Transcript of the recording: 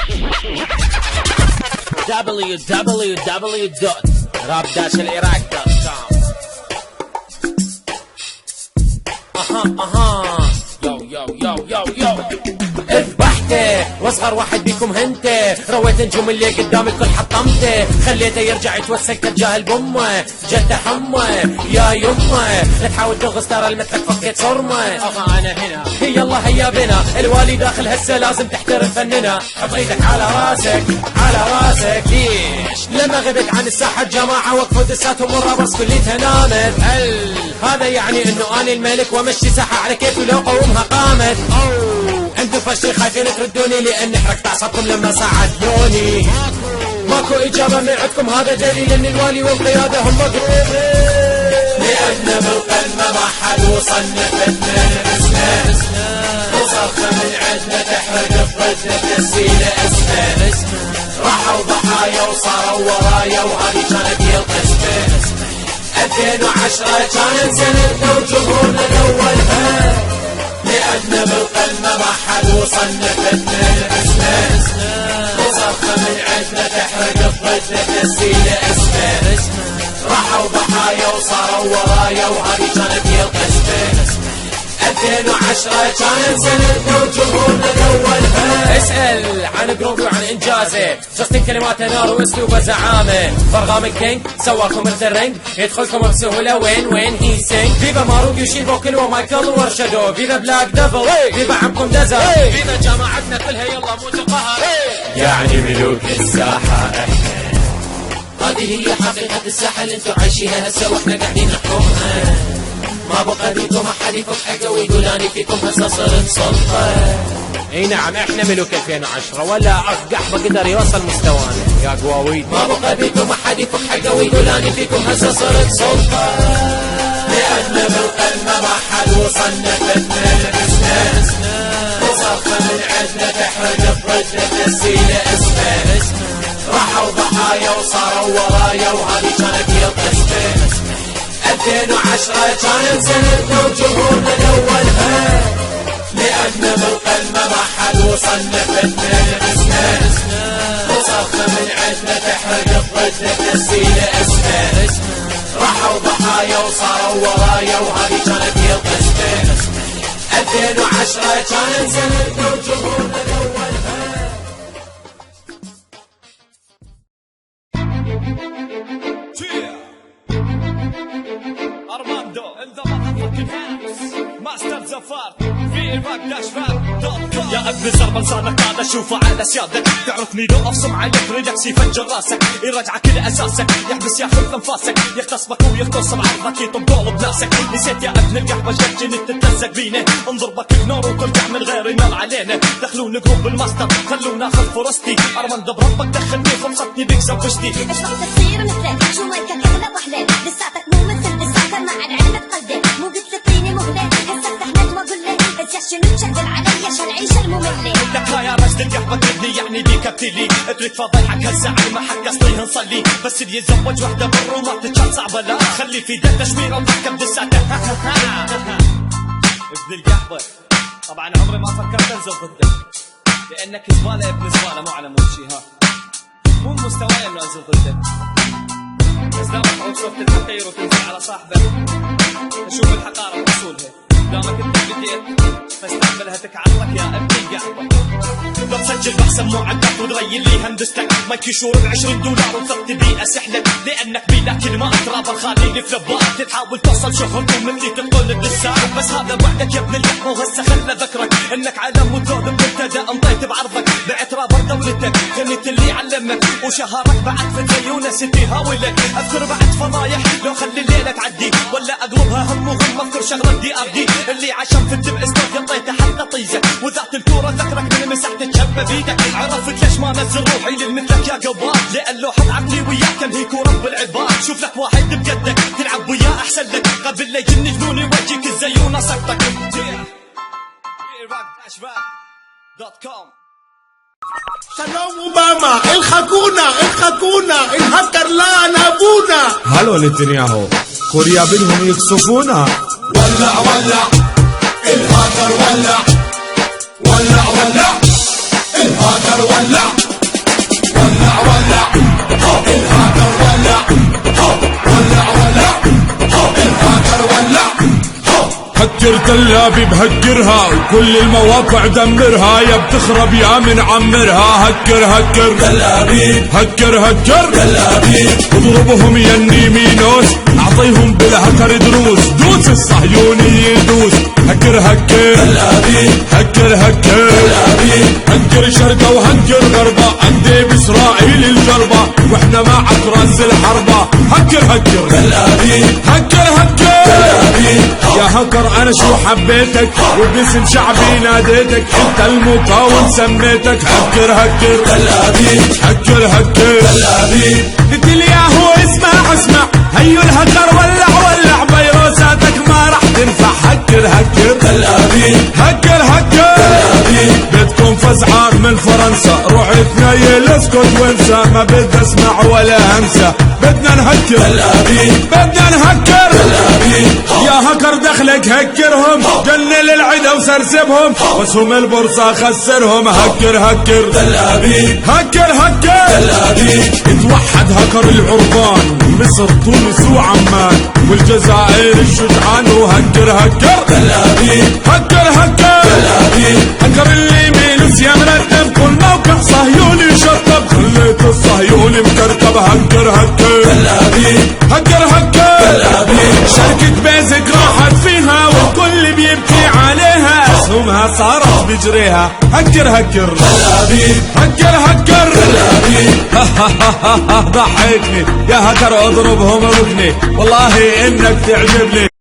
www.rap-iraq.com. yo اذبحته واصغر واحد بيكم هنته، رويت نجوم اللي قدام الكل حطمته، خليته يرجع يتوسك تجاهل بامه، جده حمه يا يمه، لا تحاول تغص ترى المثلك فكيت صرمه. انا هنا يلا هيا بنا، الوالي داخل هسه لازم تحترم فننا، حط ايدك على راسك على راسك. ليش لما غبت عن الساحه الجماعه وقفوا دساتهم والرابرز كليتها نامت؟ هذا يعني انه انا الملك وامشي ساحه على كيفي لو قومها قامت. انتو فشل خايفين تردوني لاني حركت اعصابكم لما ساعدوني. ماكو اجابه من عندكم، هذا دليل ان الوالي والقياده هم مضروبين، لان بالقلب ما حد وصلنا فتنا اسمه، وصرخه من عندنا تحرق بضدنا تسيله اسمه، راحوا ضحايا وصاروا ورايا وهذه كانت هي القسمه. 2010 كانت سنتنا وجمهورنا الاولها، لأن بالقلب ما حد وصلنا فتنا اسمه، وصرخة من عندنا تحرق بضدنا تسيله اسمه، راحوا ضحايا وصاروا ورايا وهذه كانت هي القسمه. 2010 كانت سنتنا وجمهورنا الاولها. اسأل عن جروبي وعن انجازه، جاستن كلماته نار واسلوبه زعامه، فرغام الكينج سواكم مثل الرنج، يدخلكم بسهوله وين هي سينج. فيبا ماروك يشيل فوكل ومايكل ورشدو، فيبا بلاك ديفل، فيبا عمكم دزر، فيبا جماعتنا كلها يلا موت قهر. يعني ملوك الساحه احنا، هذه هي حقيقه الساحه اللي انتو عايشينها هسه واحنا قاعدين نحكمها. ما بقى بيكم احد يفك حقه ويقول اني فيكم هسه صرت سلطه. اي نعم احنا ملوك 2010 ولا اقح بقدر يوصل مستوانا يا قواويد. ما بقى بيكم احد يفك حقه ويقول اني فيكم هسه صرت سلطه، لان بالقلب ما حد وصلنا فتنا اسمه، وصرخه من عندنا تحرق بضدنا تسيله اسمه، راحوا ضحايا وصاروا ورايا وهذه كانت هي القسمه. 2010 كانت سنتنا وجمهورنا الاولها، لأن بالقلب ما حد وصلنا فتنا اسمه، وصرخة من عندنا تحرق بضدنا تسيله اسمه، راحوا ضحايا وصاروا ورايا وهذه كانت هي القسمه. 2010 كانت سنتنا وجمهورنا الاولها. يا ابن زرب لسانك قاعد اشوفه على سيادك، تعرفني لو افصم عليك ريدكس يفجر راسك، يرجعك الى اساسك، يحبس ياخذ انفاسك، يغتصبك ويغتصب عرضك يطب قول بناسك. نسيت يا ابن القحبه جنت تتلزق بينا، انضربك اجنور وترجع من غير ينال علينا. دخلونا جروب الماستر خلونا اخذ فرصتي، ارمند بربك دخلني خلصتني بك زوجتي. ايش راح تصير مثلك شو ما كذب وحلال، لساتك مو مثل لساتك ما عاد علمك قلبي، مو قلت لي مهله هسه تحمد واقول لك شنو تشغل علي عشان عيش المملة. لك يا رجل القحبة تبني يعني بيك ابتلي، اترك فضيحك هسه على ما حق اصليه نصلي، بس اللي يتزوج وحده بر وما تتشال صعبة لا خلي في دل تشميره وتحكم دساته. ابن القحبة طبعا عمري ما فكرت انزل ضدك، لانك زبالة ابن زبالة مو على مود شي، ها مو مستواي انه انزل ضدك، بس دامك عود صرت الحقير وتنزل على صاحبك اشوف الحقارة بأصولها. دامك انت بديت فاستقبلها تكعرك يا ابن القحبة. لو تسجل بحسن معدات وتغير لي هندستك، مايك يشور $20 وثبت بي اسحلك، لانك بلا كلمات رابر خالي فلبات، تحاول توصل شهرته مني تقول الدسات، بس هذا وعدك يا ابن القحبة وهسه خلى ذكرك انك علم وذوب مبتدا انطيت بعرضك، بعت رابر دولتك كنت اللي علمك وشهرك بعد في يونس انتي هاولك. اذكر بعد فضايح لو خلي الليله تعدي ولا اقلبها هم وغم اذكر شغله دي ار دي اللي عشان في الدب اسمك ينطيته حتى طيزك، وذات الكوره ذكرك من مسحت تشبه بيدك، عرفت ليش ما نزل روحي للمثلك يا قبال، لان لوحة عقلي وياك انهيك ورب العباد. شوف لك واحد بقدك تلعب وياه احسن لك، قبل لا يجني جنوني وجهك الزيونه سقطك. שלום אובמה, الحقونا الهكر لعن ابونا. هلو نتنياهو كوريا بدهم يقصفونا. ولع الهكر ولع الهكر ولع هكر تل ابيب هكرها وكل المواقع دمرها، يا بتخرب يا من عمرها. هكر هكر تل ابيب هكر هكر تل ابيب، اضربهم يا النيمينوس اعطيهم بالهكر دروس، دوس الصهيوني يدوس. هكر هكر تل ابيب هكر هكر تل ابيب، هكر شرقة وهكر غربة، عندي باسرائيل الجربة واحنا معك راس الحربة. هكر هكر تل ابيب هكر هكر تل ابيب، يا هكر انا شو حبيتك وباسم شعبي ناديتك، انت المقاوم سميتك. هكر هكر تل ابيب هكر هكر تل ابيب، قلت لي ياهو اسمع هيو الهكر ولع فيروساتك ما راح تنفع. هكر هكر تل ابيب هكر هكر تل ابيب، بدكم فزعة من فرنسا روح تنيل اسكت وانسى، ما بدي اسمع ولا همسة، بدنا نهكر تل ابيب بدنا نهكر تل ابيب. يا هكر دخلك هكرهم جنن العدا وسرسبهم، واسهم البورصة خسرهم. هكر هكر تل ابيب هكر هكر تل ابيب، اتوحد هكر العربان مصر تونس وعمان والجزائر الشجعان. وهكر هكر تل ابيب هكر هكر تل ابيب، هكر اليمين يا مرتب كل موقع صهيوني شطب، خليت الصهيوني مكركب. هكر هكر تل ابيب هكر هكر تل ابيب، شركة بيزك راحت فيها والكل بيبكي عليها، اسهمها صارت بجريها. هكر هكر تل ابيب هكر هكر تل ابيب. ضحكني يا هكر اضربهم ركني، والله انك تعجبني.